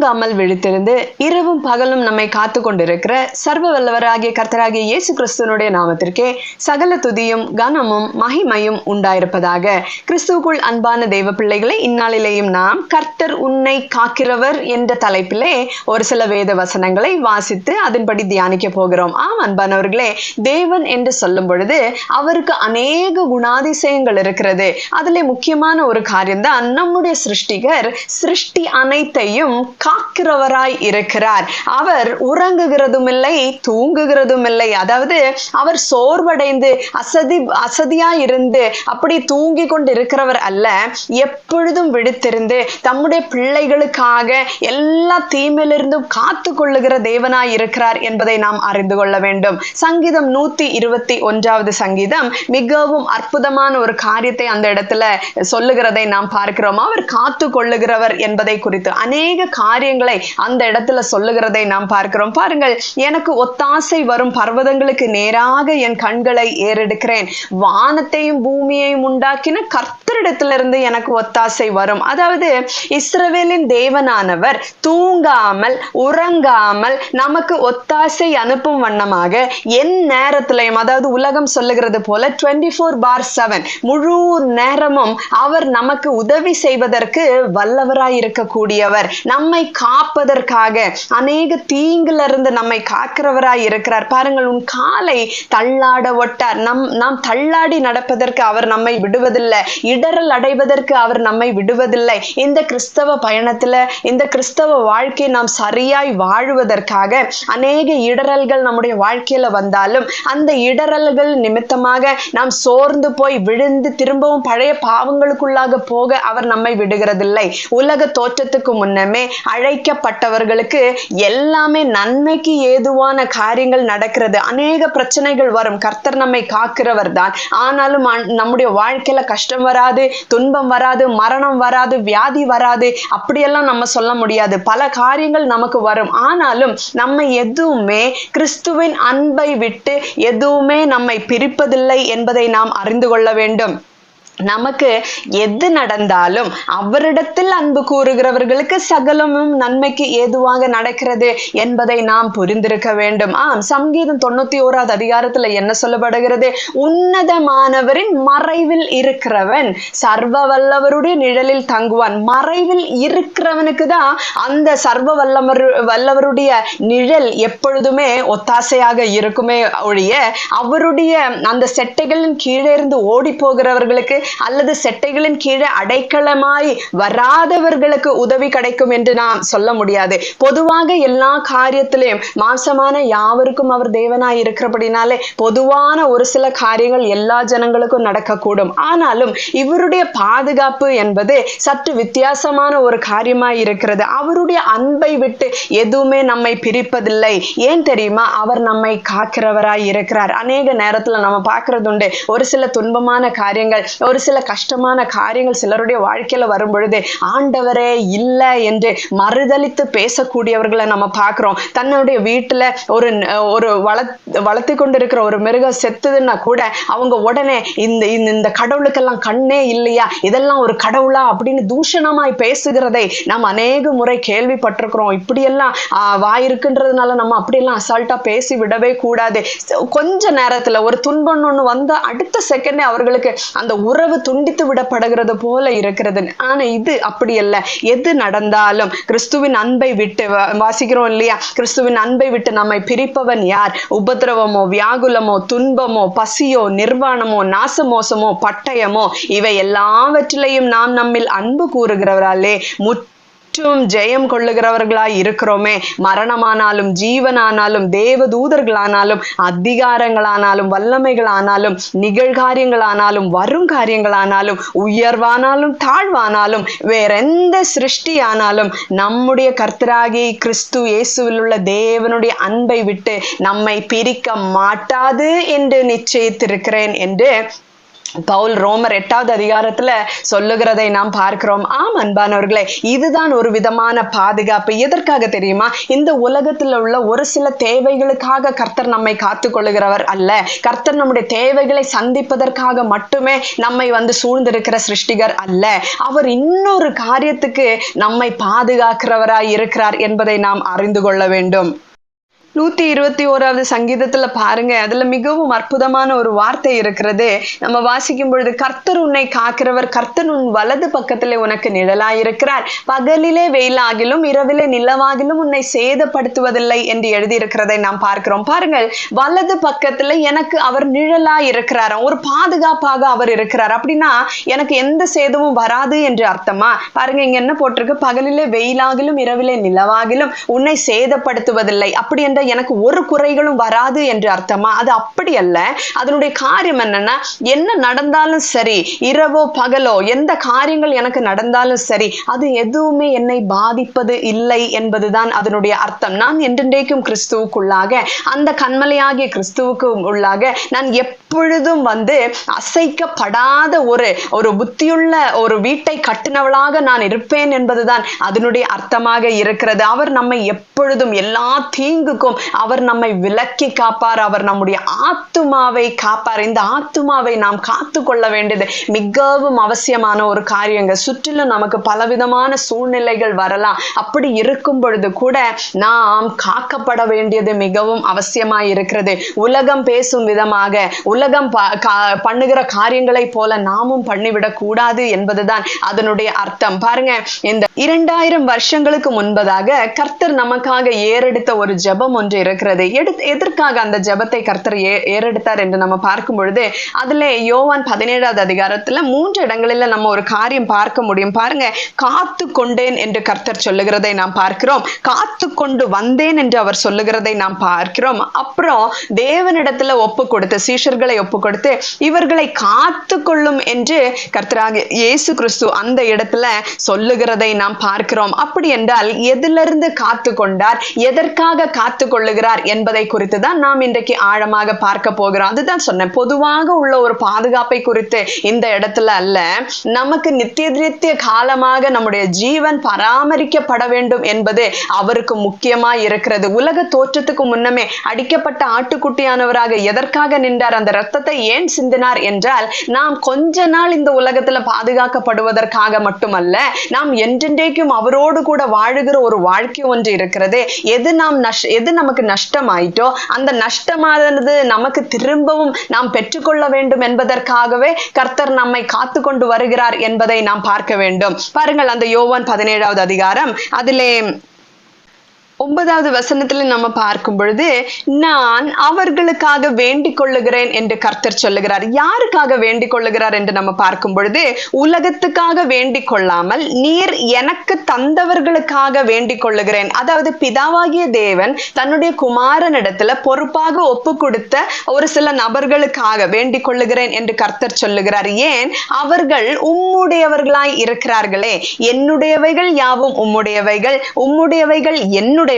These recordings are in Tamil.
தூங்காமல் விழித்திருந்து இரவும் பகலும் நம்மை காத்து கொண்டிருக்கிற சர்வ வல்லவராகிய கர்த்தராகிய இயேசு கிறிஸ்துவனுடைய நாமத்திற்கே சகல துதியும் கனமும் மகிமையும் உண்டாயிருப்பதாக. கிறிஸ்துவுக்குள் அன்பான தெய்வ பிள்ளைகளை, இந்நாளிலேயும் நாம் கர்த்தர் உன்னை காக்கிறவர் என்ற தலைப்பிலே ஒரு சில வேத வசனங்களை வாசித்து அதன்படி தியானிக்க போகிறோம். ஆம் அன்பானவர்களே, தேவன் என்று சொல்லும் பொழுது அவருக்கு அநேக குணாதிசயங்கள் இருக்கிறது. அதிலே முக்கியமான ஒரு காரியம்தான் நம்முடைய சிருஷ்டிகர் சிருஷ்டி அனைத்தையும் காக்கிறவராய் இருக்கிறார். அவர் உறங்குகிறதும் இல்லை, தூங்குகிறதும் இல்லை. அதாவது அவர் சோர்வடைந்து அசதியாய் இருந்து அப்படி தூங்கி கொண்டு இருக்கிறவர் அல்ல. எப்பொழுதும் விழித்திருந்து தம்முடைய பிள்ளைகளுக்காக எல்லா தீமையிலிருந்தும் காத்து கொள்ளுகிற தேவனாய் இருக்கிறார் என்பதை நாம் அறிந்து கொள்ள வேண்டும். சங்கீதம் 121 சங்கீதம் மிகவும் அற்புதமான ஒரு காரியத்தை அந்த இடத்துல சொல்லுகிறதை நாம் பார்க்கிறோம். அவர் காத்து கொள்ளுகிறவர் என்பதை குறித்து அநேக காரியங்களை அந்த இடத்துல சொல்லுகிறதை நாம் பார்க்கிறோம். பாருங்கள், எனக்கு ஒத்தாசை வரும் பர்வதங்களுக்கு நேராக என் கண்களை ஏறெடுக்கிறேன். வானத்தையும் பூமியையும் உண்டாக்கின கர்த்தரிடத்திலிருந்து எனக்கு ஒத்தாசை வரும். அதாவது இஸ்ரவேலின் தேவனானவர் தூங்காமல் உறங்காமல் நமக்கு ஒத்தாசை அனுப்பும் வண்ணமாக என் நேரத்திலையும், அதாவது உலகம் சொல்லுகிறது போல 24/7 முழு நேரமும் அவர் நமக்கு உதவி செய்வதற்கு வல்லவராய் இருக்கக்கூடியவர். நம்மை காப்பதற்காக அநேக தீங்கிலிருந்து நம்மை காக்கிறவராய் இருக்கிறார். பாருங்கள், உன் காலை தள்ளாட ஒட்டார். நாம் தள்ளாடி நடப்பதற்கு அவர் நம்மை விடுவதில்லை. இடரல் அடைவதற்கு அவர் நம்மை விடுவதில்லை. இந்த கிறிஸ்தவ பயணத்துல, இந்த கிறிஸ்தவ வாழ்க்கை நாம் சரியாய் வாழுவதற்காக அநேக இடரல்கள் நம்முடைய வாழ்க்கையில வந்தாலும் அந்த இடரல்கள் நிமித்தமாக நாம் சோர்ந்து போய் விழுந்து திரும்பவும் பழைய பாவங்களுக்குள்ளாக போக அவர் நம்மை விடுகிறதில்லை. உலக தோற்றத்துக்கு முன்னமே அழைக்கப்பட்டவர்களுக்கு எல்லாமே நன்மைக்கு ஏதுவான காரியங்கள் நடக்கிறது. அநேக பிரச்சனைகள் வரும். கர்த்தர் நம்மை காக்கிறவர் தான். ஆனாலும் நம்முடைய வாழ்க்கையில கஷ்டம் வராது, துன்பம் வராது, மரணம் வராது, வியாதி வராது, அப்படியெல்லாம் நம்ம சொல்ல முடியாது. பல காரியங்கள் நமக்கு வரும். ஆனாலும் நம்ம எதுவுமே கிறிஸ்துவின் அன்பை விட்டு எதுவுமே நம்மை பிரிப்பதில்லை என்பதை நாம் அறிந்து கொள்ள வேண்டும். நமக்கு எது நடந்தாலும் அவரிடத்தில் அன்பு கூறுகிறவர்களுக்கு சகலமும் நன்மைக்கு ஏதுவாக நடக்கிறது என்பதை நாம் புரிந்திருக்க வேண்டும். சங்கீதம் 91 அதிகாரத்துல என்ன சொல்லப்படுகிறது? உன்னதமானவரின் மறைவில் இருக்கிறவன் சர்வ வல்லவருடைய நிழலில் தங்குவான். மறைவில் இருக்கிறவனுக்கு தான் அந்த சர்வ வல்லவருடைய நிழல் எப்பொழுதுமே ஒத்தாசையாக இருக்குமே ஒழிய அவருடைய அந்த செட்டைகளின் கீழே இருந்து ஓடி போகிறவர்களுக்கு அல்லது செட்டைகளின் கீழே அடைக்கலமாய் வராதவர்களுக்கு உதவி கிடைக்கும் என்று நாம் சொல்ல முடியாது. பொதுவாக எல்லா காரியத்திலையும் மாம்சமான யாவருக்கும் அவர் தேவனாய் இருக்கிறபடினாலே பொதுவான ஒரு சில காரியங்கள் எல்லா ஜனங்களுக்கும் நடக்கக்கூடும். ஆனாலும் இவருடைய பாதுகாப்பு என்பது சற்று வித்தியாசமான ஒரு காரியமாய் இருக்கிறது. அவருடைய அன்பை விட்டு எதுவுமே நம்மை பிரிப்பதில்லை. ஏன் தெரியுமா? அவர் நம்மை காக்கிறவராய் இருக்கிறார். அநேக நேரத்துல நம்ம பார்க்கறது உண்டு, ஒரு சில துன்பமான காரியங்கள், ஒரு சில கஷ்டமான காரியங்கள் சிலருடைய வாழ்க்கையில வரும் பொழுது ஆண்டவரே இல்லை என்று மறுதலித்து பேசக்கூடியவர்களை நம்ம பார்க்கிறோம். தன்னுடைய வீட்டுல ஒரு வளர்த்து கொண்டிருக்கிற ஒரு மிருகம் செத்துதுன்னா கூட அவங்க உடனே இந்த கடவுளுக்கெல்லாம் கண்ணே இல்லையா, இதெல்லாம் ஒரு கடவுளா அப்படின்னு தூஷணமாய் பேசுகிறதை நாம் அநேக முறை கேள்விப்பட்டிருக்கிறோம். இப்படியெல்லாம் வாயிருக்குன்றதுனால நம்ம அப்படியெல்லாம் அசால்ட்டா பேசி விடவே கூடாது. கொஞ்ச நேரத்துல ஒரு துன்பம் ஒண்ணு வந்தா அடுத்த செகண்டே அவர்களுக்கு அந்த உறவு துண்டித்து விடப்படுகிறது போல இருக்கிறது. ஆனா இது அப்படி அல்ல. எது நடந்தாலும் கிறிஸ்துவின் அன்பை விட்டு வாசிக்கிறோம் இல்லையா? கிறிஸ்துவின் அன்பை விட்டு நம்மை பிரிப்பவன் யார்? உபத்திரவமோ, வியாகுலமோ, துன்பமோ, பசியோ, நிர்வாணமோ, நாசமோசமோ, பட்டயமோ, இவை எல்லாவற்றிலையும் நாம் நம்மில் அன்பு கூறுகிறவராலே ஜெயம் கொள்ளுகிறவர்களாய் இருக்கிறோமே. மரணமானாலும் ஜீவனானாலும் தேவதூதர்களானாலும் அதிகாரங்களானாலும் வல்லமைகளானாலும் நிகழ்காரியங்களானாலும் வரும் காரியங்களானாலும் உயர்வானாலும் தாழ்வானாலும் வேறெந்த சிருஷ்டியானாலும் நம்முடைய கர்த்தராகிய கிறிஸ்து இயேசுவில் உள்ள தேவனுடைய அன்பை விட்டு நம்மை பிரிக்க மாட்டாது என்று நிச்சயித்திருக்கிறேன் என்று பவுல் ரோமர் 8வது அதிகாரத்துல சொல்லுகிறதை நாம் பார்க்கிறோம். ஆம் அன்பானவர்களே, இதுதான் ஒரு விதமான பாதுகாப்பு. எதற்காக தெரியுமா? இந்த உலகத்துல உள்ள ஒரு சில தேவைகளுக்காக கர்த்தர் நம்மை காத்து கொள்ளுகிறவர் அல்ல. கர்த்தர் நம்முடைய தேவைகளை சந்திப்பதற்காக மட்டுமே நம்மை சூழ்ந்திருக்கிற சிருஷ்டிகர் அல்ல. அவர் இன்னொரு காரியத்துக்கு நம்மை பாதுகாக்கிறவராய் இருக்கிறார் என்பதை நாம் அறிந்து கொள்ள வேண்டும். 121வது சங்கீதத்துல பாருங்க, அதுல மிகவும் அற்புதமான ஒரு வார்த்தை இருக்கிறது. நம்ம வாசிக்கும் பொழுது, கர்த்தர் உன்னை காக்கிறவர், கர்த்தர் உன் வலது பக்கத்திலே உனக்கு நிழலாயிருக்கிறார், பகலிலே வெயிலாகிலும் இரவிலே நிலவாகிலும் உன்னை சேதப்படுத்துவதில்லை என்று எழுதியிருக்கிறதை நாம் பார்க்கிறோம். பாருங்கள், வலது பக்கத்துல எனக்கு அவர் நிழலாயிருக்கிறார், ஒரு பாதுகாப்பாக அவர் இருக்கிறார். அப்படின்னா எனக்கு எந்த சேதமும் வராது என்று அர்த்தமா? பாருங்க, இங்க என்ன போட்டிருக்கு? பகலிலே வெயிலாகிலும் இரவிலே நிலவாகிலும் உன்னை சேதப்படுத்துவதில்லை. அப்படி என்ற எனக்கு ஒரு குறைகளும் வராது என்று அர்த்தமா? அது அப்படி அல்ல. அதனுடைய காரியம் என்னன்னா, என்ன நடந்தாலும் சரி, இரவோ பகலோ எந்த காரியங்கள் எனக்கு நடந்தாலும் சரி, அது எதுவுமே என்னை பாதிப்பது இல்லை என்பதுதான் அதனுடைய அர்த்தம். நான் என்றென்றைக்கும் கிறிஸ்துவுக்குள்ளாக, அந்த கண்மலையாகிய கிறிஸ்துவுக்கு உள்ளாக நான் எப்பொழுதும் அசைக்கப்படாத ஒரு புத்தியுள்ள ஒரு வீட்டை கட்டினவளாக நான் இருப்பேன் என்பதுதான் அதனுடைய அர்த்தமாக இருக்கிறது. அவர் நம்மை எப்பொழுதும் எல்லா தீங்குக்கும் அவர் நம்மை விலக்கி காப்பார். அவர் நம்முடைய ஆத்துமாவை காப்பார். இந்த ஆத்துமாவை நாம் காத்து கொள்ள வேண்டியது மிகவும் அவசியமான ஒரு காரியங்க. சுற்றிலும் நமக்கு பலவிதமான சூழ்நிலைகள் வரலாம். அப்படி இருக்கும் பொழுது கூட நாம் காக்கப்பட வேண்டியது மிகவும் அவசியமாய் இருக்கிறது. உலகம் பேசும் விதமாக, உலகம் பண்ணுகிற காரியங்களை போல நாமும் பண்ணிவிடக் கூடாது என்பதுதான் அதனுடைய அர்த்தம். பாருங்க, இந்த 2000 வருஷங்களுக்கு முன்பதாக கர்த்தர் நமக்காக ஏறெடுத்த ஒரு ஜெபம் ஒன்று இருக்கிறது. எதற்காக அந்த ஜெபத்தை கர்த்தர் ஏறெடுத்தார் என்று நம்ம பார்க்கும் பொழுது, அதுல யோவான் 17வது அதிகாரத்துல 3 இடங்களில நம்ம ஒரு காரியம் பார்க்க முடியும். பாருங்க, காத்து கொண்டேன் என்று கர்த்தர் சொல்லுகிறதை நாம் பார்க்கிறோம். காத்து கொண்டு வந்தேன் என்று அவர் சொல்லுகிறதை நாம் பார்க்கிறோம். அப்புறம் தேவனிடத்துல ஒப்பு கொடுத்து, சீஷர்களை ஒப்பு கொடுத்து, இவர்களை காத்து கொள்ளும் என்று கர்த்தராகிய இயேசு கிறிஸ்து அந்த இடத்துல சொல்லுகிறதை நாம் பார்க்கிறோம். அப்படி என்றால் எதிலிருந்து காத்து கொண்டார், எதற்காக காத்து கொள்ளுகிறார் என்பதை குறித்து தான் நாம் இன்றைக்கு ஆழமாக பார்க்க போகிறோம். அதுதான் சொன்னேன், பொதுவாக உள்ள ஒரு பாதுகாப்பை குறித்து இந்த இடத்துல அல்ல. நமக்கு நித்திய காலமாக நம்முடைய ஜீவன் பராமரிக்கப்பட வேண்டும் என்பது அவருக்கு முக்கியமா இருக்கிறது. உலக தோற்றத்துக்கு முன்னமே அடிக்கப்பட்ட ஆட்டுக்குட்டியானவராக எதற்காக நின்றார், அந்த இரத்தத்தை ஏன் சிந்தினார் என்றால், நாம் கொஞ்ச நாள் இந்த உலகத்துல பாதுகாக்கப்படுவதற்காக மட்டுமல்ல, நாம் என்றென்றைக்கும் அவரோடு கூட வாழுகிற ஒரு வாழ்க்கை ஒன்று இருக்கிறது. எது நமக்கு நஷ்டமாயிட்டோ அந்த நஷ்டமானது நமக்கு திரும்பவும் நாம் பெற்றுக்கொள்ள வேண்டும் என்பதற்காகவே கர்த்தர் நம்மை காத்து கொண்டு வருகிறார் என்பதை நாம் பார்க்க வேண்டும். பாருங்கள், அந்த யோவான் 17வது அதிகாரம் அதிலே 9வது வசனத்துல நம்ம பார்க்கும் பொழுது, நான் அவர்களுக்காக வேண்டிக் கொள்ளுகிறேன் என்று கர்த்தர் சொல்லுகிறார். யாருக்காக வேண்டிக் கொள்ளுகிறார் என்று நம்ம பார்க்கும் பொழுது, உலகத்துக்காக வேண்டிக் கொள்ளாமல் நீர் எனக்கு தந்தவர்களுக்காக வேண்டிக் கொள்ளுகிறேன். அதாவது பிதாவாகிய தேவன் தன்னுடைய குமாரனிடத்துல பொறுப்பாக ஒப்பு கொடுத்த ஒரு சில நபர்களுக்காக வேண்டிக் கொள்ளுகிறேன் என்று கர்த்தர் சொல்லுகிறார். ஏன்? அவர்கள் உம்முடையவர்களாய் இருக்கிறார்களே. என்னுடையவைகள் யாவும் உம்முடையவைகள், உம்முடையவைகள் என்னுடைய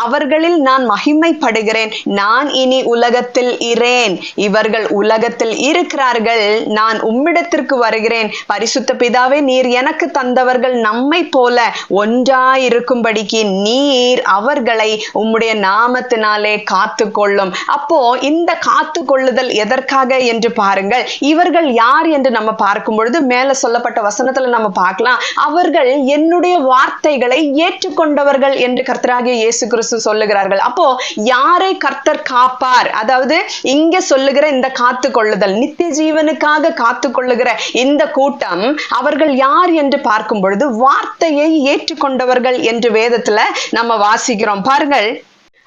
அவர்களில் நான் மகிமைப்படுகிறேன். நான் இனி உலகத்தில் இரேன், இவர்கள் உலகத்தில் இருக்கிறார்கள், நான் உம்மிடத்திற்கு வருகிறேன். பரிசுத்த பிதாவே, நீர் எனக்கு தந்தவர்கள் நம்மை போல ஒன்றாயிருக்கும்படிக்கு நீர் அவர்களை உம்முடைய நாமத்தினாலே காத்து கொள்ளும். அப்போ இந்த காத்து கொள்ளுதல் எதற்காக என்று பாருங்கள். இவர்கள் யார் என்று நம்ம பார்க்கும் பொழுது மேல சொல்லப்பட்ட வசனத்துல நம்ம பார்க்கலாம், அவர்கள் என்னுடைய வார்த்தைகளை ஏற்றுக்கொண்டவர்கள் என்று கர்த்தர் இயேசு கிறிஸ்து சொல்லுகிறார்கள். அப்போ யாரை கர்த்தர் காப்பார்? அதாவது இங்க சொல்லுகிற இந்த காத்து கொள்ளுதல், நித்திய ஜீவனுக்காக காத்து கொள்ளுகிற இந்த கூட்டம், அவர்கள் யார் என்று பார்க்கும் பொழுது வார்த்தையை ஏற்றுக்கொண்டவர்கள் என்று வேதத்துல நம்ம வாசிக்கிறோம். பாருங்கள்,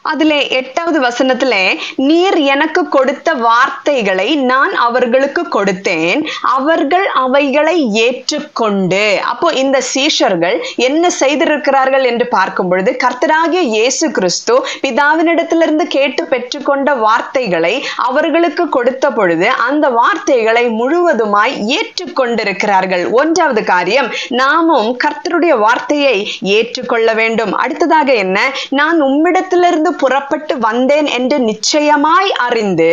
அதிலே 8வது வசனத்துல, நீர் எனக்கு கொடுத்த வார்த்தைகளை நான் அவர்களுக்கு கொடுத்தேன், அவர்கள் அவைகளை ஏற்றுக்கொண்டு. அப்போ இந்த சீஷர்கள் என்ன செய்திருக்கிறார்கள் என்று பார்க்கும் பொழுது, கர்த்தராகிய இயேசு கிறிஸ்து பிதாவினிடத்திலிருந்து கேட்டு பெற்றுக்கொண்ட வார்த்தைகளை அவர்களுக்கு கொடுத்த பொழுது அந்த வார்த்தைகளை முழுவதுமாய் ஏற்றுக்கொண்டிருக்கிறார்கள். 1வது காரியம், நாமும் கர்த்தருடைய வார்த்தையை ஏற்றுக்கொள்ள வேண்டும். அடுத்ததாக என்ன? நான் உம்மிடத்திலிருந்து புறப்பட்டு வந்தேன் என்று நிச்சயமாய் அறிந்து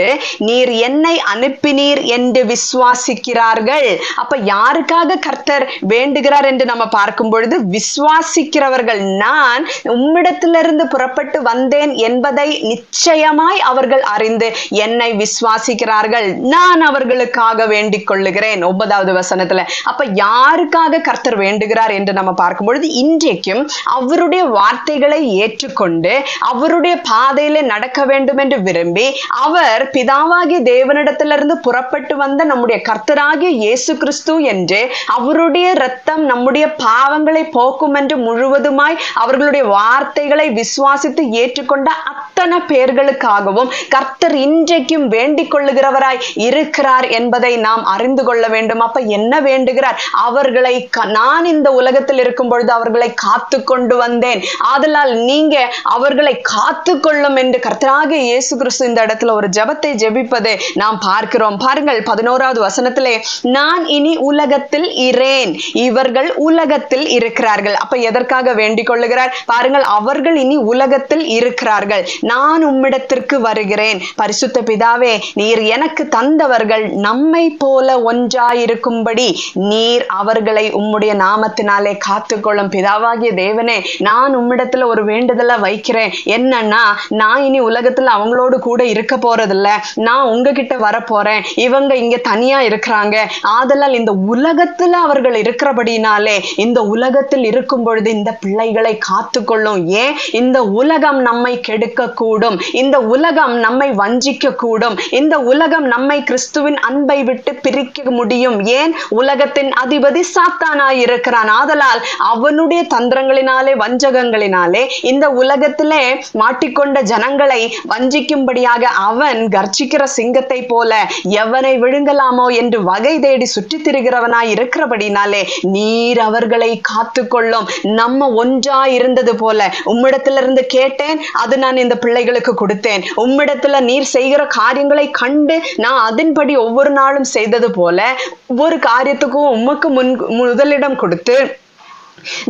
நீர் என்னை அனுப்பினீர் என்று விசுவாசிக்கிறார்கள். அப்ப யாருக்காக கர்த்தர் வேண்டுகிறார் என்று நம்ம பார்க்கும் பொழுது, விசுவாசிக்கிறவர்கள். நான் உம்மிடத்திலிருந்து புறப்பட்டு வந்தேன் என்பதை நிச்சயமாய் அவர்கள் அறிந்து என்னை விசுவாசிக்கிறார்கள், நான் அவர்களுக்காக வேண்டிக் கொள்ளுகிறேன். 9வது வசனத்துல. அப்ப யாருக்காக கர்த்தர் வேண்டுகிறார் என்று நம்ம பார்க்கும் பொழுது, இன்றைக்கும் அவருடைய வார்த்தைகளை ஏற்றுக்கொண்டு அவருடைய பாதையில நடக்க வேண்டும் என்று விரும்பி, அவர் பிதாவாகிய தேவனிடத்திலிருந்து புறப்பட்டு வந்த நம்முடைய கர்த்தராகிய இயேசு கிறிஸ்து என்று, அவருடைய இரத்தம் நம்முடைய பாவங்களை போக்கும் என்று முழுவதுமாய் அவர்களுடைய வார்த்தைகளை விசுவாசித்து ஏற்றுக்கொண்ட அத்தனை பேர்களுக்காகவும் கர்த்தர் இன்றைக்கும் வேண்டிக் கொள்ளுகிறவராய் இருக்கிறார் என்பதை நாம் அறிந்து கொள்ள வேண்டும். அப்ப என்ன வேண்டுகிறார்? அவர்களை நான் இந்த உலகத்தில் இருக்கும் பொழுது அவர்களை காத்து கொண்டு வந்தேன், ஆதலால் நீங்க அவர்களை காத்து கொள்ளும் என்று கர்த்தராகிய இயேசு கிறிஸ்து இந்த இடத்துல ஒரு ஜெபத்தை ஜெபிப்பதை நாம் பார்க்கிறோம். பாருங்கள் 11வது வசனத்திலே, நான் இனி உலகத்தில் இரேன், இவர்கள் உலகத்தில் இருக்கிறார்கள். அப்ப எதற்காக வேண்டிக் கொள்ளுகிறார் பாருங்கள்? அவர்கள் இனி உலகத்தில் இருக்கிறார்கள், நான் உம்மிடத்திற்கு வருகிறேன். பரிசுத்த பிதாவே, நீர் எனக்கு தந்தவர்கள் நம்மை போல ஒன்றாயிருக்கும்படி நீர் அவர்களை உம்முடைய நாமத்தினாலே காத்துக்கொள்ளும். பிதாவாகிய தேவனே, நான் உம்மிடத்துல ஒரு வேண்டுதலை வைக்கிறேன். என்னன்னா, நான் இனி உலகத்துல அவங்களோடு கூட இருக்க போறதில்ல, நான் உங்ககிட்ட வர போறேன். இவங்க இங்க தனியா இருக்கிறாங்க, ஆதலால் இந்த உலகத்துல அவர்கள் இருக்கிறபடினாலே இந்த உலகத்தில் இருக்கும் பொழுது இந்த பிள்ளைகளை காத்துக்கொள்ளும். ஏன்? இந்த உலகம் நம்மை கெடுக்க கூடும், இந்த உலகம் நம்மை வஞ்சிக்க கூடும், இந்த உலகம் நம்மை கிறிஸ்துவின் அன்பை விட்டு பிரிக்க முடியும். ஏன்? உலகத்தின் அதிபதி சாத்தானாய் இருக்கிறான். ஆதலால் அவனுடைய தந்திரங்களினாலே, வஞ்சகங்களினாலே இந்த உலகத்திலே மாட்டிக்கொண்ட ஜனங்களை வஞ்சிக்கும்படியாக அவன் கர்ஜிக்கிற சிங்கத்தை போல எவனை விழுங்கலாமோ என்று வகை தேடி சுற்றி திரிகிறவனாய் இருக்கிறபடினாலே நீர் அவர்களை காத்துக்கொள்ளும். நம்ம ஒன்றாய் இருந்தது போல, உம்மிடத்திலிருந்து கேட்டேன், அது நான் இந்த பிள்ளைகளுக்கு கொடுத்தேன். உம்மிடத்துல நீர் செய்கிற காரியங்களை கண்டு நான் அதன்படி ஒவ்வொரு நாளும் செய்தது போல ஒவ்வொரு காரியத்துக்கும் உமக்கு முதலிடம் கொடுத்து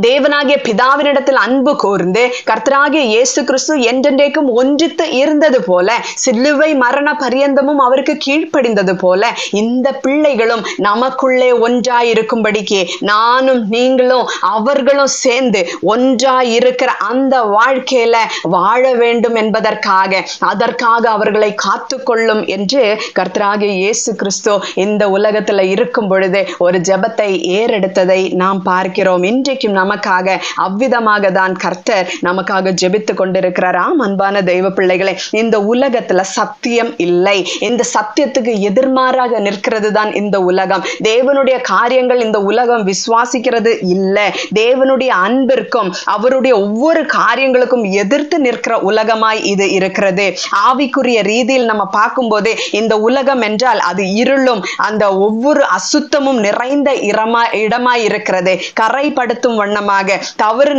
தேவனாகிய பிதாவினிடத்தில் அன்பு கூர்ந்து கர்த்தராகிய இயேசு கிறிஸ்து என்றென்றைக்கும் ஒன்றித்து இருந்தது போல, சிலுவை மரண பரியந்தமும் அவருக்கு கீழ்ப்படிந்தது போல, இந்த பிள்ளைகளும் நமக்குள்ளே ஒன்றாயிருக்கும்படிக்கு நானும் நீங்களும் அவர்களும் சேர்ந்து ஒன்றாயிருக்கிற அந்த வாழ்க்கையில வாழ வேண்டும் என்பதற்காக, அதற்காக அவர்களை காத்துக்கொள்ளும் என்று கர்த்தராகிய இயேசு கிறிஸ்து இந்த உலகத்துல இருக்கும் பொழுது ஒரு ஜெபத்தை ஏறெடுத்ததை நாம் பார்க்கிறோம். இன்றைக்கு நமக்காக அவ்விதமாக தான் கர்த்தர் நமக்காக ஜெபித்து கொண்டிருக்கிறார். அன்பான தெய்வ பிள்ளைகளே, இந்த உலகத்துல சத்தியம் இல்லை, இந்த சத்தியத்துக்கு எதிர்மாறாக நிற்கிறது தான் இந்த உலகம். தேவனுடைய காரியங்கள் இந்த உலகம் விசுவாசிக்கிறது இல்லை. தேவனுடைய அன்பிற்கும் அவருடைய ஒவ்வொரு காரியங்களுக்கும் எதிர்த்து நிற்கிற உலகமாய் இது இருக்கிறது. ஆவிக்குரிய ரீதியில் நம்ம பார்க்கும்போது இந்த உலகம் என்றால் அது இருளும் அந்த ஒவ்வொரு அசுத்தமும் நிறைந்த இடமாய் இருக்கிறது. கரைப்படுத்தும் வண்ணமாக தவறு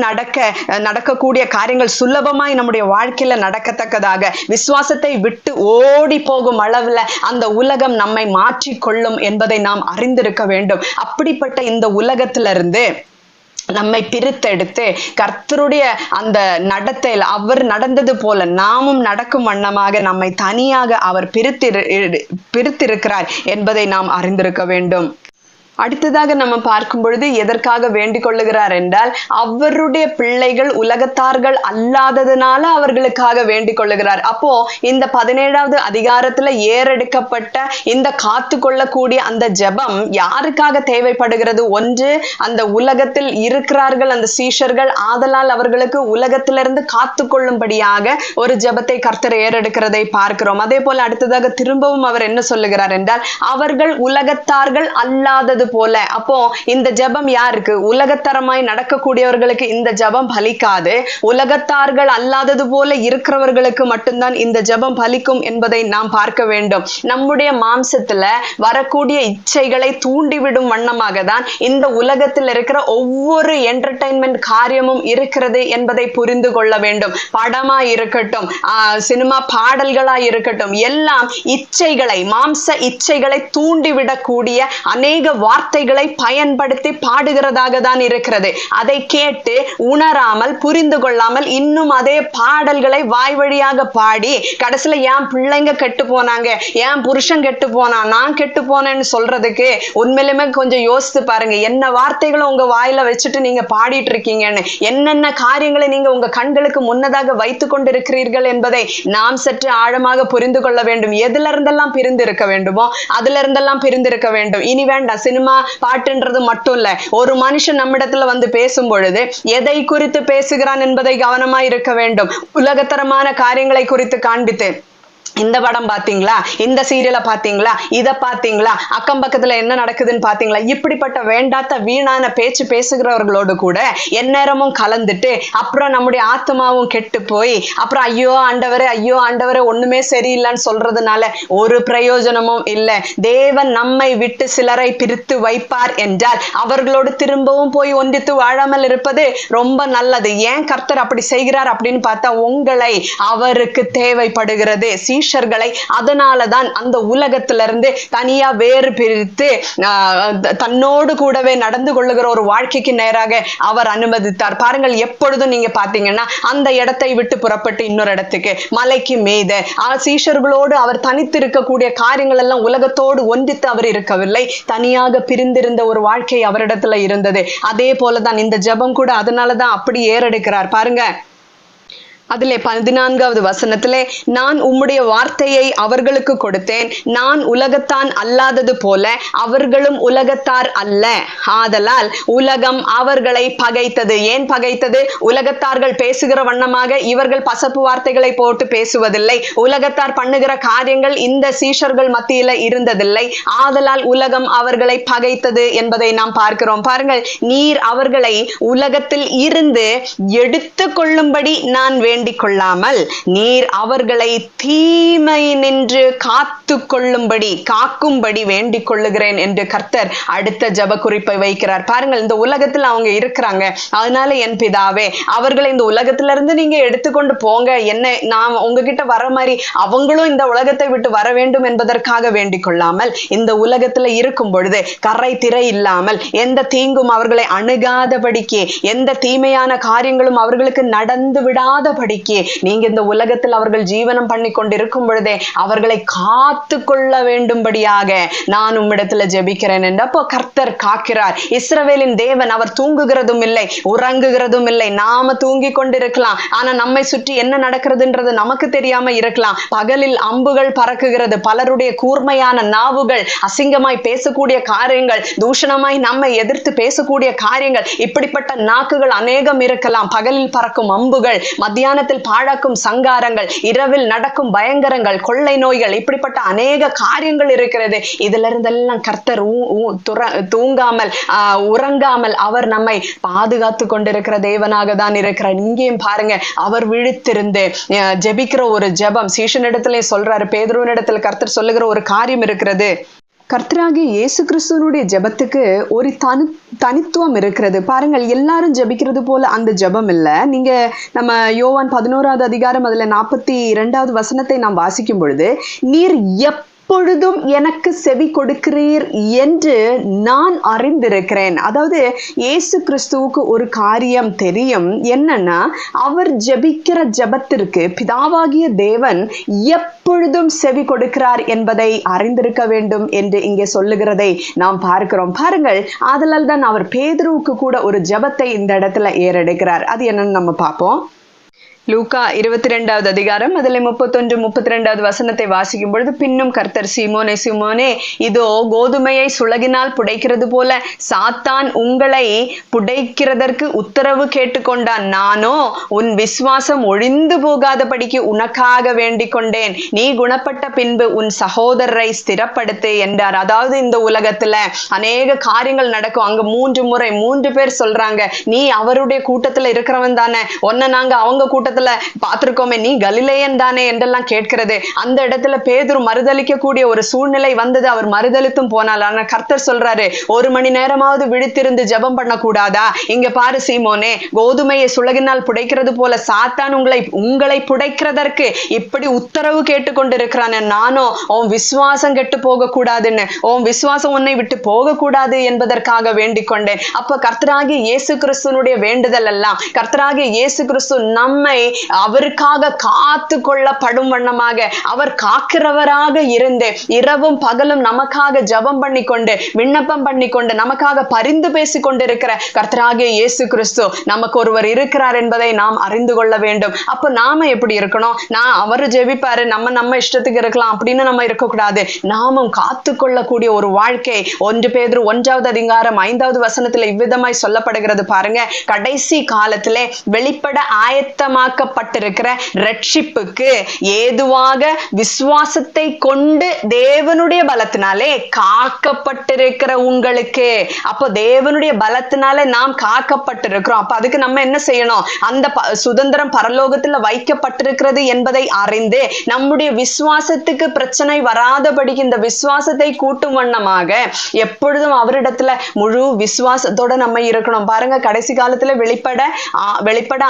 நடக்கக்கூடிய காரியங்கள் சுலபமாய் நம்முடைய வாழ்க்கையில நடக்கத்தக்கதாக விசுவாசத்தை விட்டு ஓடி போகும் அளவுல அந்த உலகம் நம்மை மாற்றிக்கொள்ளும் என்பதை நாம் அறிந்திருக்க வேண்டும். அப்படிப்பட்ட இந்த உலகத்திலிருந்து நம்மை பிரித்தெடுத்து கர்த்தருடைய அந்த நடத்தையில் அவர் நடந்தது போல நாமும் நடக்கும் வண்ணமாக நம்மை தனியாக அவர் பிரித்திருக்கிறார் என்பதை நாம் அறிந்திருக்க வேண்டும். அடுத்ததாக நம்ம பார்க்கும் பொழுது எதற்காக வேண்டிக் கொள்ளுகிறார் என்றால், அவருடைய பிள்ளைகள் உலகத்தார்கள் அல்லாததுனால அவர்களுக்காக வேண்டிக் கொள்ளுகிறார். அப்போ இந்த 17வது அதிகாரத்துல ஏறெடுக்கப்பட்ட இந்த காத்து கொள்ளக்கூடிய அந்த ஜெபம் யாருக்காக தேவைப்படுகிறது? ஒன்று, அந்த உலகத்தில் இருக்கிறார்கள் அந்த சீஷர்கள், ஆதலால் அவர்களுக்கு உலகத்திலிருந்து காத்து கொள்ளும்படியாக ஒரு ஜெபத்தை கர்த்தர் ஏறெடுக்கிறதை பார்க்கிறோம். அதே போல அடுத்ததாக திரும்பவும் அவர் என்ன சொல்லுகிறார் என்றால், அவர்கள் உலகத்தார்கள் அல்லாதது போல. அப்போ இந்த ஜெபம் யாருக்கு? உலகத்தரமாய் நடக்கக்கூடியவர்களுக்கு இந்த ஜெபம் பலிக்காது. உலகத்தார்கள் அல்லாதது போல இருக்கிறவர்களுக்கு மட்டும்தான் இந்த ஜெபம் பலிக்கும் என்பதை நாம் பார்க்க வேண்டும். நம்முடைய மாம்சத்துல வரக்கூடிய இச்சைகளை தூண்டிவிடும் வண்ணமாக தான் இந்த உலகத்தில் இருக்கிற ஒவ்வொரு என்டர்டைன்மெண்ட் காரியமும் இருக்கிறது என்பதை புரிந்து கொள்ள வேண்டும். படமா இருக்கட்டும், சினிமா பாடல்களா இருக்கட்டும், எல்லாம் இச்சைகளை, மாம்ச இச்சைகளை தூண்டிவிடக்கூடிய அநேக வார்த்தைகளை பயன்படுத்தி பாடுகிறதாக தான் இருக்கிறது. அதை கேட்டு உணராமல் புரிந்து கொள்ளாமல் இன்னும் அதே பாடல்களை வாய் வழியாக பாடி கடைசியில என் பிள்ளைங்க கெட்டு போனாங்க, என் புருஷன் கெட்டு போனான், நான் கெட்டு போனேன்னு சொல்றதுக்கு உண்மையிலுமே கொஞ்சம் யோசித்து பாருங்க. என்ன வார்த்தைகளை உங்க வாயில வச்சுட்டு நீங்க பாடிட்டு இருக்கீங்கன்னு, என்னென்ன காரியங்களை நீங்க உங்க கண்களுக்கு முன்னதாக வைத்துக் கொண்டிருக்கிறீர்கள் என்பதை நாம் சற்று ஆழமாக புரிந்து கொள்ள வேண்டும். எதுல இருந்தெல்லாம் பிரிந்து இருக்க வேண்டுமோ அதுல இருந்தெல்லாம் பிரிந்து இருக்க வேண்டும். இனி வேண்டாம் சினிமா பாட்டுன்றது மட்டும் இல்ல, ஒரு மனுஷன் நம்மிடத்துல வந்து பேசும் பொழுது எதை குறித்து பேசுகிறான் என்பதை கவனமா இருக்க வேண்டும். உலகத்தரமான காரியங்களை குறித்து காண்பித்து இந்த படம் பாத்தீங்களா, இந்த சீரியலை பாத்தீங்களா, இத பாத்தீங்களா, அக்கம் பக்கத்துல என்ன நடக்குதுன்னு பாத்தீங்களா, இப்படிப்பட்ட வேண்டாத்த வீணான பேச்சு பேசுகிறவர்களோடு கூட எந்நேரமும் கலந்துட்டு அப்புறம் நம்முடைய ஆத்மாவும் கெட்டு போய் அப்புறம் ஐயோ ஆண்டவரே ஒண்ணுமே சரியில்லைன்னு சொல்றதுனால ஒரு பிரயோஜனமும் இல்லை. தேவன் நம்மை விட்டு சிலரை பிரித்து வைப்பார் என்றால் அவர்களோடு திரும்பவும் போய் ஒன்றித்து வாழாமல் இருப்பது ரொம்ப நல்லது. ஏன் கர்த்தர் அப்படி செய்கிறார் அப்படின்னு பார்த்தா உங்களை அவருக்கு தேவைப்படுகிறது. சீஷர்களை அதனாலதான் அந்த உலகத்திலிருந்து தனியா வேறு பிரித்து தன்னோடு கூடவே நடந்து கொள்ளுகிற ஒரு வாழ்க்கைக்கு நேராக அவர் அனுமதித்தார். பாருங்கள், எப்பொழுதும் நீங்க பாத்தீங்கன்னா அந்த இடத்தை விட்டு புறப்பட்டு இன்னொரு இடத்துக்கு மலைக்கு மீத சீஷர்களோடு அவர் தனித்து இருக்கக்கூடிய காரியங்கள் எல்லாம் உலகத்தோடு ஒன்றித்து அவர் இருக்கவில்லை. தனியாக பிரிந்திருந்த ஒரு வாழ்க்கை அவரிடத்துல இருந்தது. அதே போலதான் இந்த ஜெபம் கூட அதனாலதான் அப்படி ஏறெடுக்கிறார். பாருங்க, அதிலே 14வது வசனத்திலே, நான் உம்முடைய வார்த்தையை அவர்களுக்கு கொடுத்தேன், நான் உலகத்தான் அல்லாதது போல அவர்களும் உலகத்தார் அல்ல, ஆதலால் உலகம் அவர்களை பகைத்தது. ஏன் பகைத்தது? உலகத்தார்கள் பேசுகிற வண்ணமாக இவர்கள் பசப்பு வார்த்தைகளை போட்டு பேசுவதில்லை. உலகத்தார் பண்ணுகிற காரியங்கள் இந்த சீஷர்கள் மத்தியில இருந்ததில்லை. ஆதலால் உலகம் அவர்களை பகைத்தது என்பதை நாம் பார்க்கிறோம். பாருங்கள், நீர் அவர்களை உலகத்தில் இருந்து எடுத்து கொள்ளும்படி நான் வேண்டிக் கொள்ளாமல் நீர் அவர்களை தீமை நின்று காக்கும்படி வேண்டிக் கொள்ளுகிறேன் என்று கர்த்தர் அடுத்த ஜெப குறிப்பை வைக்கிறார். பாருங்கள், இந்த உலகத்தில் அவங்க இருக்கிறாங்க, அதனால என் பிதாவே அவர்களை இந்த உலகத்திலிருந்து நீங்க எடுத்துக்கொண்டு போங்க, என்ன நான் உங்ககிட்ட வர மாதிரி அவங்களும் இந்த உலகத்தை விட்டு வர வேண்டும் என்பதற்காக வேண்டிக் கொள்ளாமல் இந்த உலகத்துல இருக்கும் பொழுது கரை திரை இல்லாமல் எந்த தீங்கும் அவர்களை அணுகாதபடிக்கு எந்த தீமையான காரியங்களும் அவர்களுக்கு நடந்து விடாதபடி நீங்க இந்த உலகத்தில் அவர்கள் ஜீவனம் பண்ணி கொண்டிருக்கும் பொழுதே அவர்களை காத்து கொள்ள வேண்டும்படியாக நான் உம்மிடத்துல ஜெபிக்கிறேன் என்று அப்போ கர்த்தர் காக்கிறார். இஸ்ரவேலின் தேவன் அவர் தூங்குகிறதும் இல்லை உறங்குகிறதும் இல்லை. நாம தூங்கி கொண்டிருக்கலாம், ஆனா நம்மை சுற்றி என்ன நடக்கிறதுன்றது நமக்கு தெரியாம இருக்கலாம். பகலில் அம்புகள் பறக்குகிறது, பலருடைய கூர்மையான நாவுகள் அசிங்கமாய் பேசக்கூடிய காரியங்கள், தூஷணமாய் நம்மை எதிர்த்து பேசக்கூடிய காரியங்கள், இப்படிப்பட்ட நாக்குகள் அநேகம் இருக்கலாம். பகலில் பறக்கும் அம்புகள், மத்தியானத்தில் பாழாக்கும் சங்காரங்கள், இரவில் நடக்கும் பயங்கரங்கள், கொள்ளை நோய்கள், இப்படிப்பட்ட அநேக காரியங்கள் இருக்கிறது. இதுல இருந்தெல்லாம் கர்த்தர் தூங்காமல் உறங்காமல் அவர் நம்மை பாதுகாத்து கொண்டிருக்கிற தேவனாக தான் இருக்கிறார். இங்கேயும் பாருங்க, அவர் விழித்திருந்து ஜெபிக்கிற ஒரு ஜெபம் சீஷனிடத்திலே சொல்றாரு. பேதுருவினிடத்தில் கர்த்தர் சொல்லுகிற ஒரு காரியம் இருக்கிறது. கர்த்தராகிய இயேசு கிறிஸ்துவனுடைய ஜெபத்துக்கு ஒரு தனித்துவம் இருக்கிறது. பாருங்கள், எல்லாரும் ஜெபிக்கிறது போல அந்த ஜெபம் இல்லை. நீங்க நம்ம யோவான் 11வது அதிகாரம் அதுல 42வது வசனத்தை நாம் வாசிக்கும் பொழுது, நீர் எப்பொழுதும் எனக்கு செவி கொடுக்கிறீர் என்று நான் அறிந்திருக்கிறேன். அதாவது இயேசு கிறிஸ்துவுக்கு ஒரு காரியம் தெரியும், என்னன்னா அவர் ஜெபிக்கிற ஜெபத்திற்கு பிதாவாகிய தேவன் எப்பொழுதும் செவி கொடுக்கிறார் என்பதை அறிந்திருக்க வேண்டும் என்று இங்கே சொல்லுகிறதை நாம் பார்க்கிறோம். பாருங்கள், ஆதலால் தான் அவர் பேதுருவுக்கு கூட ஒரு ஜெபத்தை இந்த இடத்துல ஏறெடுக்கிறார். அது என்னன்னு நம்ம பார்ப்போம். லூக்கா 22வது அதிகாரம் அதில் 31-32வது வசனத்தை வாசிக்கும் பொழுது, பின்னும் கர்த்தர் சீமோனே சீமோனே, இதோ கோதுமையை சுளகினால் புடைக்கிறது போல சாத்தான் உங்களை புடைக்கிறதற்கு உத்தரவு கேட்டுக்கொண்டான். நானோ உன் விசுவாசம் ஒழிந்து போகாதபடிக்கு உனக்காக வேண்டிக் கொண்டேன். நீ குணப்பட்ட பின்பு உன் சகோதரரை ஸ்திரப்படுத்து என்றார். அதாவது இந்த உலகத்துல அநேக காரியங்கள் நடக்கும். அங்க 3 முறை 3 பேர் சொல்றாங்க, நீ அவருடைய கூட்டத்துல இருக்கிறவன் தானே, ஒன்ன நாங்க அவங்க கூட்டத்துல இடத்துல பார்த்திருக்கோமே, நீ கலிலேயன் தானே என்றெல்லாம் கேட்கிறது. அந்த இடத்துல பேதுரு மறுதலிக்க கூடிய ஒரு சூழ்நிலை வந்தது. அவர் மறுதலித்தும் போனால். ஆனா கர்த்தர் சொல்றாரு, 1 மணி நேரமாவது விழித்திருந்து ஜெபம் பண்ண கூடாதா? இங்க பாரு சீமோனே, கோதுமையை சுளகினால் புடைக்கிறது போல சாத்தான் உங்களை புடைக்கிறதற்கு இப்படி உத்தரவு கேட்டுக்கொண்டிருக்கிறான். நானும் உன் விசுவாசம் கெட்டு போக கூடாதுன்னு, உன் விசுவாசம் உன்னை விட்டு போக கூடாது என்பதற்காக வேண்டிக் கொண்டேன். அப்ப கர்த்தராகிய இயேசு கிறிஸ்துனுடைய வேண்டுதல் எல்லாம், கர்த்தராகிய இயேசு கிறிஸ்து நம்மை அவருக்காக காத்து கொள்ளப்படும் வண்ணமாக, அவர் காக்கிறவராக இருந்து இரவும் பகலும் நமக்காக ஜெபம் பண்ணி கொண்டு, விண்ணப்பம் பண்ணி கொண்டு, நமக்காக பரிந்து பேசி கொண்டிருக்கிற கர்த்தராகிய இயேசு கிறிஸ்து நமக்கு ஒருவர் இருக்கிறார் என்பதை நாம் அறிந்து கொள்ள வேண்டும். அப்ப நாம எப்படி இருக்கணும்? அவரு ஜெபிப்பாரு, நம்ம இஷ்டத்துக்கு இருக்கலாம் அப்படின்னு நம்ம இருக்கக்கூடாது. நாமும் காத்து கொள்ளக்கூடிய ஒரு வாழ்க்கை 1 பேதுரு 1வது அதிகாரம் 5வது வசனத்துல இவ்விதமாய் சொல்லப்படுகிறது பாருங்க. கடைசி காலத்திலே வெளிப்பட ஆயத்தமாக்கப்பட்டிருக்கிற ரட்சிப்புக்கு ஏதுவாக விசுவாசத்தை கொண்டு தேவனுடைய பலத்தினாலே காக்கப்பட்டிருக்கிற உங்களுக்கு. அப்போ தேவனுடைய பலத்தினாலே நாம் காக்கப்பட்டிருக்கிறோம். அப்ப அதுக்கு நம்ம என்ன செய்யணும்? அந்த சுதந்திரம் பரலோகத்துல வைக்கப்பட்டிருக்கிறது என்பதை அறிந்து நம்முடைய விசுவாசத்துக்கு பிரச்சனை வராதபடிக்கு இந்த விசுவாசத்தை கூட்டும் வண்ணமாக எப்பொழுதும் அவரிடத்துல முழு விசுவாசத்தோட நம்ம இருக்கணும். பாருங்க, கடைசி காலத்துல வெளிப்பட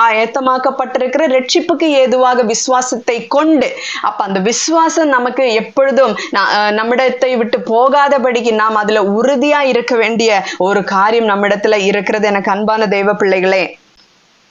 ஆயத்தமாக்கப்பட்டிருக்கிற ரட்சிப்புக்கு ஏதுவாக விசுவாசத்தை கொண்டு. அப்ப அந்த விசுவாசம் நமக்கு எப்பொழுதும் நம்மிடத்தை விட்டு போகாதபடிக்கு நாம் அதுல உறுதியா இருக்க வேண்டிய ஒரு காரியம் நம்மிடத்துல இருக்கிறது. எனக்கு அன்பான தெய்வ பிள்ளைகளே,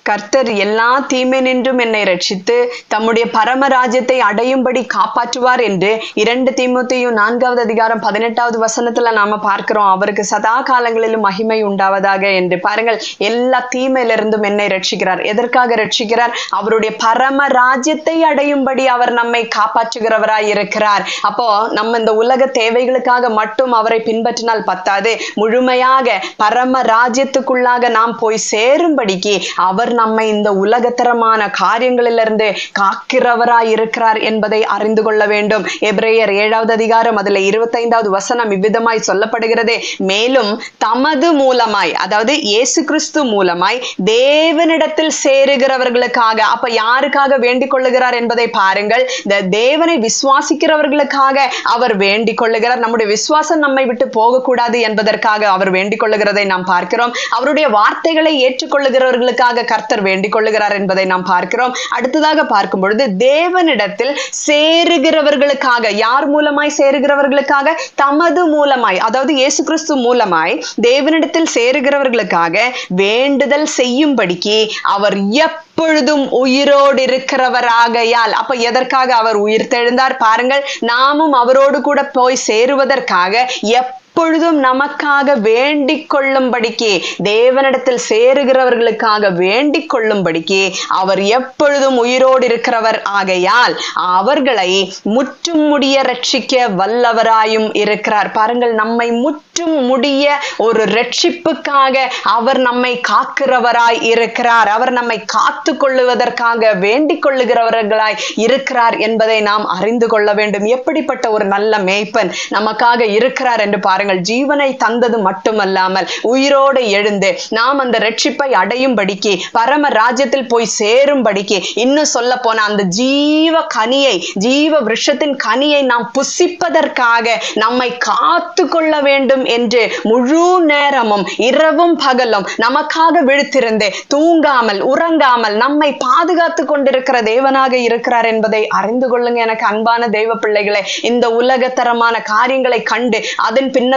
கர்த்தர் எல்லா தீமை நின்றும் என்னை ரட்சித்து தம்முடைய பரமராஜ்யத்தை அடையும்படி காப்பாற்றுவார் என்று 2 தீமோத்தேயு 4வது அதிகாரம் 18வது வசனத்துல நாம பார்க்கிறோம். அவருக்கு சதா காலங்களிலும் மகிமை உண்டாவதாக என்று. பாருங்கள், எல்லா தீமையிலிருந்தும் என்னை ரட்சிக்கிறார். எதற்காக ரட்சிக்கிறார்? அவருடைய பரமராஜ்யத்தை அடையும்படி அவர் நம்மை காப்பாற்றுகிறவராய் இருக்கிறார். அப்போ நம்ம இந்த உலக தேவைகளுக்காக மட்டும் அவரை பின்பற்றினால் பத்தாது. முழுமையாக பரமராஜ்யத்துக்குள்ளாக நாம் போய் சேரும்படிக்கு அவர் நம்மை இந்த உலகத்தரமான காரியங்களிலிருந்து காக்கிறவராய் இருக்கிறார் என்பதை அறிந்து கொள்ள வேண்டும். எபிரேயர் 7வது அதிகாரம் அதுல 25வது வசனம் இவ்விதமாய் சொல்லப்படுகிறது. மேலும் தமது மூலமாய், அதாவது இயேசு கிறிஸ்து மூலமாய் தேவனிடத்தில் சேருகிறவர்களுக்காக. அப்ப யாருக்காக வேண்டிக் கொள்ளுகிறார் என்பதை பாருங்கள். இந்த தேவனை விசுவாசிக்கிறவர்களுக்காக அவர் வேண்டிக் கொள்ளுகிறார். நம்முடைய விசுவாசம் நம்மை விட்டு போகக்கூடாது என்பதற்காக அவர் வேண்டிக் கொள்ளுகிறதை நாம் பார்க்கிறோம். அவருடைய வார்த்தைகளை ஏற்றுக்கொள்ளுகிறவர்களுக்காக கர்த்தர் வேண்டிக் கொள்ளுகிறார் என்பதை நாம் பார்க்கிறோம். அடுத்ததாக பார்க்கும் பொழுது தேவனிடத்தில் சேருகிறவர்களுக்காக. யார் மூலமாய் சேருகிறவர்களுக்காக? தமது மூலமாய், அதாவது இயேசு கிறிஸ்து மூலமாய் தேவனிடத்தில் சேருகிறவர்களுக்காக வேண்டுதல் செய்யும்படிக்கு அவர் எப்பொழுதும் உயிரோடு இருக்கிறவராகையால். அப்ப எதற்காக அவர் உயிர் தெழுந்தார்? பாருங்கள், நாமும் அவரோடு கூட போய் சேருவதற்காக எப்பொழுதும் நமக்காக வேண்டிக் கொள்ளும்படிக்கு, தேவனிடத்தில் சேருகிறவர்களுக்காக வேண்டிக் கொள்ளும்படிக்கு அவர் எப்பொழுதும் உயிரோடு இருக்கிறவர் ஆகையால் அவர்களை முற்றும் முடிய ரட்சிக்க வல்லவராயும் இருக்கிறார். பாருங்கள், நம்மை முற்றும் முடிய ஒரு ரட்சிப்புக்காக அவர் நம்மை காக்கிறவராய் இருக்கிறார். அவர் நம்மை காத்து கொள்ளுவதற்காக வேண்டிக் கொள்ளுகிறவர்களாய் இருக்கிறார் என்பதை நாம் அறிந்து கொள்ள வேண்டும். எப்படிப்பட்ட ஒரு நல்ல மேய்ப்பன் நமக்காக இருக்கிறார் என்று பாருங்கள். ஜீவனை தந்தது மட்டுமல்லாமல் உயிரோடு எழுந்து நாம் அந்த ரட்சிப்பை அடையும்படிக்கு, பரம ராஜ்யத்தில் போய் சேரும்படிக்கு, இன்னும் சொல்ல போன அந்த ஜீவ கனியை, ஜீவ விருட்சத்தின் கனியை நாம் புசிப்பதற்காக நம்மை காத்து கொள்ள வேண்டும் என்று முழு நேரமும் இரவும் பகலும் நமக்காக விழித்திருந்து தூங்காமல் உறங்காமல் நம்மை பாதுகாத்து கொண்டிருக்கிற தேவனாக இருக்கிறார் என்பதை அறிந்து கொள்ளுங்க. எனக்கு அன்பான தெய்வ பிள்ளைகளே, இந்த உலகத்தரமான காரியங்களை கண்டு அதன் பின்னதாக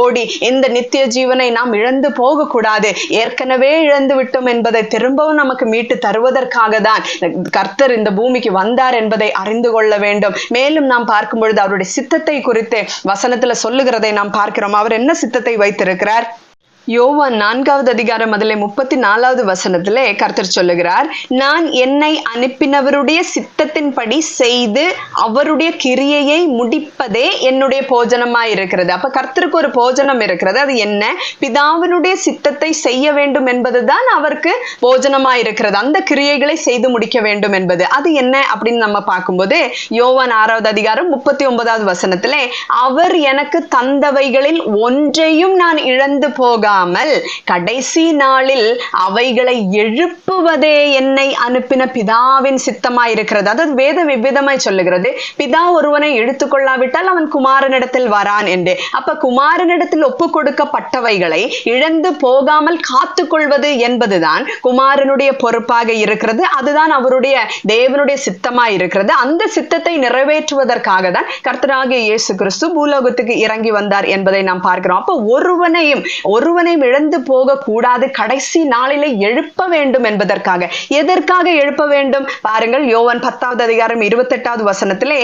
ஓடி இந்த நித்திய ஜீவனை நாம் இழந்து போக கூடாது. ஏற்கனவே இழந்து விட்டோம் என்பதை திரும்பவும் நமக்கு மீட்டு தருவதற்காக தான் கர்த்தர் இந்த பூமிக்கு வந்தார் என்பதை அறிந்து கொள்ள வேண்டும். மேலும் நாம் பார்க்கும் பொழுது அவருடைய சித்தத்தை குறித்து வசனத்துல சொல்லுகிறதை நாம் பார்க்கிறோம். அவர் என்ன சித்தத்தை வைத்திருக்கிறார்? யோவான் 4வது அதிகாரம் அதிலே 34வது வசனத்திலே கர்த்தர் சொல்லுகிறார், நான் என்னை அனுப்பினவருடைய சித்தத்தின்படி செய்து அவருடைய கிரியையை முடிப்பதே என்னுடைய போஜனமாய் இருக்கிறது. அப்ப கர்த்தருக்கு ஒரு போஜனம் இருக்கிறது. அது என்ன? பிதாவினுடைய சித்தத்தை செய்ய வேண்டும் என்பதுதான் அவருக்கு போஜனமாய் இருக்கிறது. அந்த கிரியைகளை செய்து முடிக்க வேண்டும் என்பது அது என்ன அப்படின்னு நம்ம பார்க்கும்போது யோவான் 6வது அதிகாரம் 39வது வசனத்திலே, அவர் எனக்கு தந்தவைகளில் ஒன்றையும் நான் இழந்து போகாமல் போகாமல் கடைசி நாளில் அவைகளை எழுப்புவதே என்னை அனுப்பின பிதாவின் சித்தமாயிருக்கிறது. அதாவது வேதம் இவ்விதமாய் சொல்லுகிறது, பிதா ஒருவனை எடுத்துக்கொள்ளாவிட்டால் அவன் குமாரனிடத்தில் வரான் என்று. அப்ப குமாரனிடத்தில் ஒப்பு கொடுக்கப்பட்டவைகளை இழந்து போகாமல் காத்து கொள்வது என்பதுதான் குமாரனுடைய பொறுப்பாக இருக்கிறது. அதுதான் அவருடைய தேவனுடைய சித்தமாய் இருக்கிறது. அந்த சித்தத்தை நிறைவேற்றுவதற்காக தான் கர்த்தராகிய இயேசு கிறிஸ்து பூலோகத்துக்கு இறங்கி வந்தார் என்பதை நாம் பார்க்கிறோம். அப்ப ஒருவனையும் இழந்து போக கூடாது, கடைசி நாளிலே எழுப்ப வேண்டும் என்பதற்காக. எதற்காக எழுப்ப வேண்டும் பாருங்கள், யோவான் 10வது அதிகாரம் 28வது வசனத்திலே,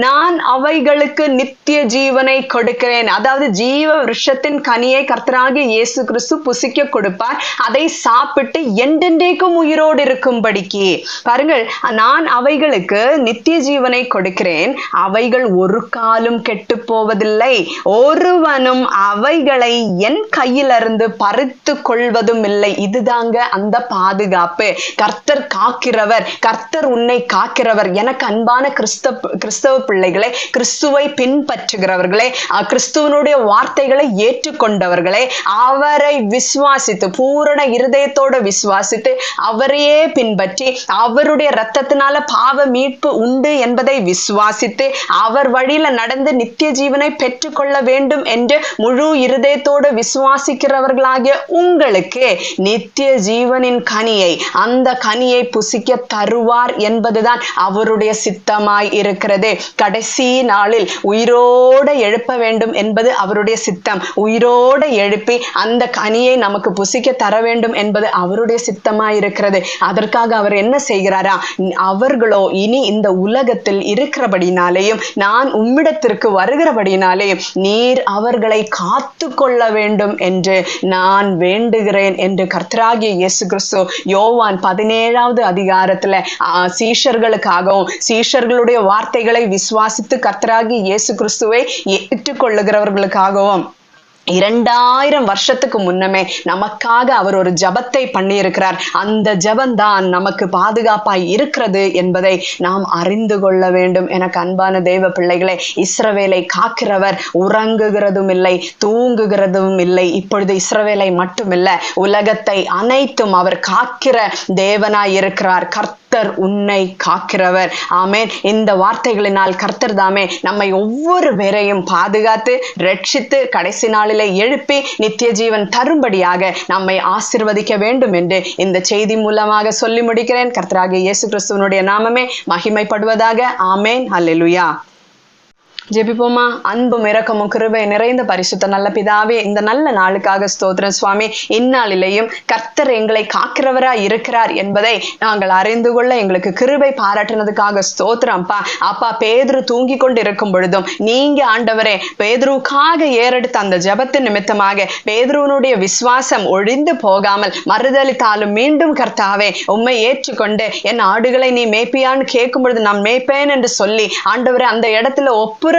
நான் அவைகளுக்கு நித்திய ஜீவனை கொடுக்கிறேன். அதாவது ஜீவ விருட்சத்தின் கனியை கர்த்தராகிய இயேசு கிறிஸ்து புசிக்க கொடுப்பார். அதை சாப்பிட்டு என்றென்றைக்கும் உயிரோடு இருக்கும்படிக்கு. பாருங்கள், நான் அவைகளுக்கு நித்திய ஜீவனை கொடுக்கிறேன், அவைகள் ஒரு காலும் கெட்டு போவதில்லை, ஒருவனும் அவைகளை என் கையிலிருந்து பறித்து கொள்வதும் இல்லை. இதுதாங்க அந்த பாதுகாப்பு. கர்த்தர் காக்கிறவர், கர்த்தர் உன்னை காக்கிறவர். எனக்கு அன்பான கிறிஸ்தவ பிள்ளைகளே, கிறிஸ்துவை பின்பற்றுகிறவர்களே, கிறிஸ்துவனுடைய வார்த்தைகளை ஏற்றுக்கொண்டவர்களே, அவரை விசுவாசித்து பூரண இருதயத்தோடு விசுவாசித்து அவரையே பின்பற்றி அவருடைய இரத்தத்தினால பாவ மீட்பு உண்டு என்பதை விசுவாசித்து அவர் வழியில நடந்து நித்திய ஜீவனை பெற்றுக்கொள்ள வேண்டும் என்று முழு இருதயத்தோடு விசுவாசிக்கிறவர்களாகிய உங்களுக்கு நித்திய ஜீவனின் கனியை, அந்த கனியை புசிக்க தருவார் என்பதுதான் அவருடைய சித்தமாய் இருக்கிறது. கடைசி நாளில் உயிரோட எழுப்ப வேண்டும் என்பது அவருடைய சித்தம். உயிரோட எழுப்பி அந்த கனியை நமக்கு புசிக்க தர வேண்டும் என்பது அவருடைய சித்தமாய் இருக்கிறது. அதற்காக அவர் என்ன செய்கிறாரா, அவர்களோ இனி இந்த உலகத்தில் இருக்கிறபடினாலேயும் நான் உம்மிடத்திற்கு வருகிறபடினாலேயும் நீர் அவர்களை காத்து கொள்ள வேண்டும் என்று நான் வேண்டுகிறேன் என்று கர்த்தராகிய இயேசு கிறிஸ்து யோவான் 17வது அதிகாரத்துல சீஷர்களுக்காகவும் சீஷர்களுடைய வார்த்தைகளை விசுவாசித்து கர்த்தராகிய இயேசு கிறிஸ்துவை ஏற்றுக்கொள்ளுகிறவர்களுக்காகவும் 2000 வருஷத்துக்கு முன்னமே நமக்காக அவர் ஒரு ஜபத்தை பண்ணி இருக்கிறார். அந்த ஜபந்தான் நமக்கு பாதுகாப்பாய் இருக்கிறது என்பதை நாம் அறிந்து கொள்ள வேண்டும். எனக்கு அன்பான தேவ பிள்ளைகளே, இஸ்ரவேலை காக்கிறவர் உறங்குகிறதும் இல்லை, தூங்குகிறதும் இல்லை. இப்பொழுது இஸ்ரவேலை மட்டுமில்ல, உலகத்தை அனைத்தும் அவர் காக்கிற தேவனாய் இருக்கிறார். கர்த்தர் உன்னை காக்கிறவர். ஆமென். இந்த வார்த்தைகளினால் கர்த்தர் தாமே நம்மை ஒவ்வொரு பேரையும் பாதுகாத்து ரட்சித்து கடைசி நாளிலே எழுப்பி நித்திய ஜீவன் தரும்படியாக நம்மை ஆசீர்வதிக்க வேண்டும் என்று இந்த செய்தி மூலமாக சொல்லி முடிக்கிறேன். கர்த்தராகிய இயேசு கிறிஸ்துவினுடைய நாமமே மகிமைப்படுவதாக. ஆமென். அல்லேலூயா. ஜெபிப்போமா. அன்பும் இரக்கமும் கிருபை நிறைந்த பரிசுத்த நல்ல பிதாவே, இந்த நல்ல நாளுக்காக ஸ்தோத்திரம் சுவாமி. இந்நாளிலேயும் கர்த்தர் எங்களை காக்கிறவராய் இருக்கிறார் என்பதை நாங்கள் அறிந்து கொள்ள எங்களுக்கு கிருபை பாராட்டினதுக்காக ஸ்தோத்திரம்ப்பா. அப்பா, பேதுரு தூங்கி கொண்டு இருக்கும் பொழுதும் நீங்க ஆண்டவரே பேதுருவுக்காக ஏறெடுத்த அந்த ஜபத்தின் நிமித்தமாக பேதுருவனுடைய விசுவாசம் ஒழிந்து போகாமல் மறுதளித்தாலும் மீண்டும் கர்த்தாவே உம்மை ஏற்றுக்கொண்டு என் ஆடுகளை நீ மேய்ப்பியான்னு கேட்கும் பொழுது நான் மேய்ப்பேன் என்று சொல்லி ஆண்டவரே அந்த இடத்துல ஒப்புரவாக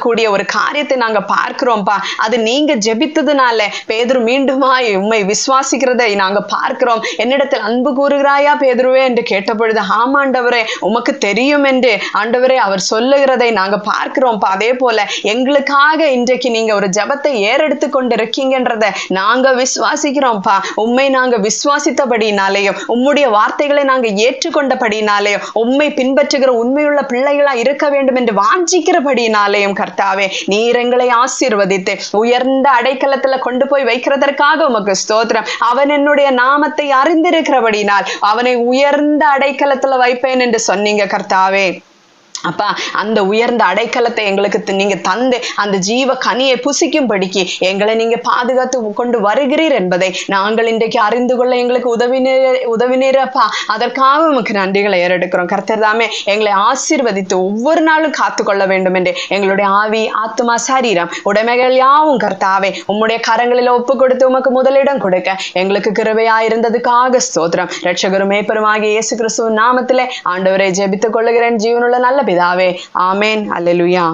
கூடிய ஒரு காரியத்தை நாங்க பார்க்கிறோம்ப்பா. அது நீங்க ஜெபித்ததுனால பேதுரு மீண்டுமாய் உம்மை விசுவாசிக்கிறதை நாங்க பார்க்கிறோம். என்னிடத்தில் அன்பு கூறுகிறாயா பேதுருவே என்று கேட்டபொழுது ஆமாண்டவரே உமக்கு தெரியும் என்று ஆண்டவரே அவர் சொல்லுகிறதை நாங்க பார்க்கிறோம்ப்பா. அதே போல எங்களுக்காக இன்றைக்கு நீங்க ஒரு ஜபத்தை ஏறெடுத்து கொண்டு இருக்கீங்கன்றத நாங்க விசுவாசிக்கிறோம்ப்பா. உம்மை நாங்க விசுவாசித்தபடினாலேயும் உம்முடைய வார்த்தைகளை நாங்க ஏற்றுக்கொண்டபடினாலேயும் உம்மை பின்பற்றுகிற உண்மையுள்ள பிள்ளைகளா இருக்க வேண்டும் என்று வாஞ்சிக்கிறபடினாலேயும் கர்த்தாவே நீர் எங்களை ஆசீர்வதித்து உயர்ந்த அடைக்கலத்துல கொண்டு போய் வைக்கிறதற்காக உமக்கு ஸ்தோத்திரம். அவன் என்னுடைய நாமத்தை அறிந்திருக்கிறபடினால் அவனை உயர்ந்த அடைக்கலத்துல வைப்பேன் என்று சொன்னீங்க கர்த்தாவே. அப்பா, அந்த உயர்ந்த அடைக்கலத்தை எங்களுக்கு நீங்க தந்து அந்த ஜீவ கனியை புசிக்கும்படிக்கு எங்களை நீங்க பாதுகாத்து கொண்டு வருகிறீர் என்பதை நாங்கள் இன்றைக்கு அறிந்து கொள்ள எங்களுக்கு உதவினீரப்பா. அதற்காக உமக்கு நன்றிகளை ஏறெடுக்கிறோம். கர்த்தர் தாமே எங்களை ஆசீர்வதித்து ஒவ்வொரு நாளும் காத்து கொள்ள வேண்டும் என்று எங்களுடைய ஆவி, ஆத்மா, சரீரம், உடைமைகள் யாவும் கர்த்தாவே உம்முடைய கரங்களில் ஒப்பு கொடுத்து உமக்கு முதலிடம் கொடுக்க எங்களுக்கு கிருபையா இருந்ததுக்காக ஸ்தோத்திரம். இரட்சகரும் மேய்ப்பருமாகிய இயேசு கிறிஸ்துவின் நாமத்திலே ஆண்டவரை ஜெபித்துக் கொள்ளுகிறேன் ஜீவனுள்ள நல்ல பிதாவே. ஆமென். அல்லேலூயா.